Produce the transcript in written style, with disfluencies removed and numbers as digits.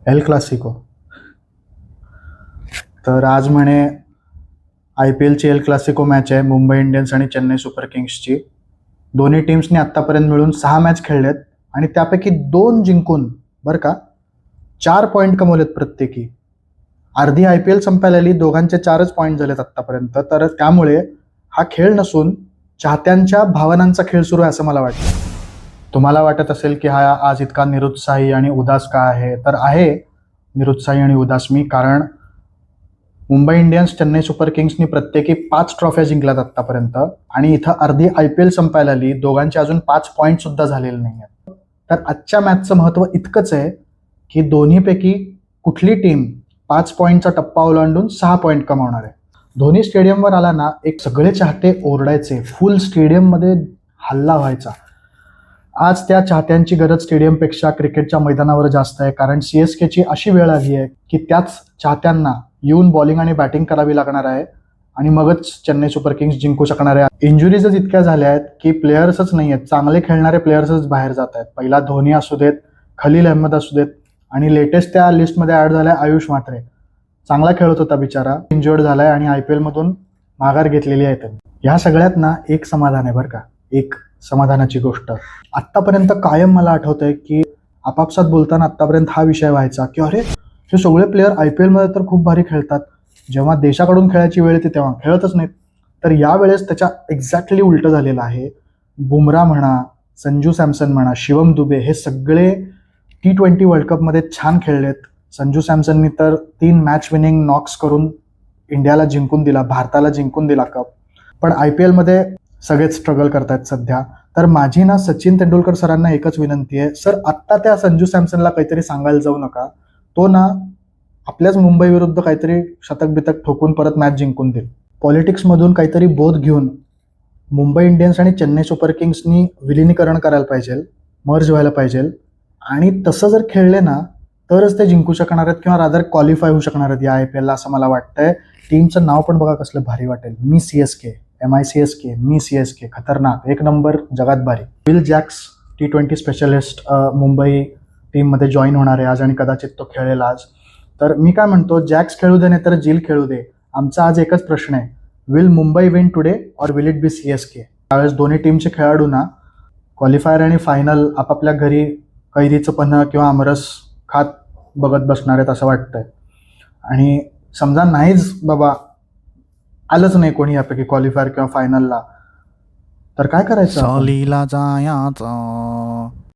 El Clasico. तर आज म्हणे आय पी एलची एल क्लासिको मॅच आहे मुंबई इंडियन्स आणि चेन्नई सुपर किंग्सची. दोन्ही टीम्सनी आत्तापर्यंत मिळून 6 मॅच खेळलेत आणि त्यापैकी 2 जिंकून बरं का 4 पॉईंट कमवलेत प्रत्येकी. अर्धी आय पी एल संपायला आली, दोघांचे 4च पॉईंट झालेत आत्तापर्यंत. तर त्यामुळे हा खेळ नसून चाहत्यांच्या भावनांचा खेळ सुरू आहे असं मला वाटतं. तुम्हाला वाटत असेल की हा आज इतका निरुत्साही आणि उदास का आहे, तर आहे निरुत्साही आणि उदास मी, कारण मुंबई इंडियन्स चेन्नई सुपर किंग्सनी प्रत्येकी 5 ट्रॉफ्या जिंकल्यात आत्तापर्यंत आणि इथं अर्धी आय पी एल संपायला आली, दोघांचे अजून 5 पॉईंट सुद्धा झालेले नाही आहेत. तर आजच्या मॅचचं महत्त्व इतकंच आहे की दोन्हीपैकी कुठली टीम 5 पॉईंटचा टप्पा ओलांडून 6 पॉईंट कमावणार आहे. धोनी स्टेडियमवर आला ना, एक सगळे चाहते ओरडायचे, फुल स्टेडियममध्ये हल्ला व्हायचा. आज त्या चाहत्यांची गरज स्टेडियमपेक्षा क्रिकेटच्या मैदानावर जास्त आहे, कारण CSKची अशी वेळ आली आहे की त्याच चाहत्यांना येऊन बॉलिंग आणि बॅटिंग करावी लागणार आहे आणि मगच चेन्नई सुपर किंग्स जिंकू शकणार आहे. इंजुरीजच इतक्या झाल्या आहेत की प्लेयर्सच नाही आहेत, चांगले खेळणारे प्लेयर्सच बाहेर जात आहेत. पहिला धोनी असू देत, खलील अहमद असू देत आणि लेटेस्ट त्या लिस्टमध्ये ॲड झालाय आयुष म्हात्रे. चांगला खेळत होता बिचारा, इंजर्ड झालाय आणि IPL मधून माघार घेतलेली आहे त्यांनी. ह्या सगळ्यात ना एक समाधान आहे बरं का, एक समाधानाची गोष्ट. आत्तापर्यंत कायम मला आठवतंय की आपापसात बोलताना आत्तापर्यंत हा विषय व्हायचा की अरे हे सगळे प्लेयर IPL मध्ये तर खूप भारी खेळतात, जेव्हा देशाकडून खेळायची वेळ येते तेव्हा खेळतच नाहीत. तर यावेळेस त्याच्या एक्झॅक्टली उलटं झालेलं आहे. बुमरा म्हणा, संजू सॅमसन म्हणा, शिवम दुबे हे सगळे T20 वर्ल्ड कपमध्ये छान खेळलेत. संजू सॅमसननी तर 3 मॅच विनिंग नॉक्स करून इंडियाला जिंकून दिला, भारताला जिंकून दिला कप. पण IPL मध्ये सगळेच स्ट्रगल करतायत सध्या. तर माझी ना सचिन तेंडुलकर सरांना एकच विनंती आहे, सर आत्ता त्या संजू सॅमसनला काहीतरी सांगायला जाऊ नका. तो ना आपल्याच मुंबई विरुद्ध काहीतरी शतक बितक ठोकून परत मॅच जिंकून देईल. पॉलिटिक्समधून काहीतरी बोध घेऊन मुंबई इंडियन्स आणि चेन्नई सुपर किंग्सनी विलिनीकरण करायला पाहिजे, मर्ज व्हायला पाहिजे. आणि तसं जर खेळले ना तरच ते जिंकू शकणार आहेत किंवा रादर क्वालिफाय होऊ शकणार आहेत या IPL ला असं मला वाटतंय. टीमचं नाव पण बघा कसलं भारी वाटेल, मी CSK, MICSK, मी CSK, खतरनाक, एक नंबर, जगात भारी. Will Jacks T20 specialist Mumbai टीममध्ये जॉईन होणार आहे आज आणि कदाचित तो खेळेल आज. तर मी काय म्हणतो, जॅक्स खेळू दे नाही तर जिल खेळू दे, आमचा आज एकच प्रश्न आहे, will Mumbai win today or will it be CSK. त्यावेळेस दोन्ही टीमचे खेळाडू ना क्वालिफायर आणि फायनल आपापल्या घरी कैरीचं पन्ह किंवा आमरस खात बघत बसणार आहेत असं वाटतंय. आणि समजा नाहीच बाबा आलंच नाही कोणी यापैकी क्वालिफायर किंवा फायनलला, तर काय करायचं आपण? सहलीला जायचं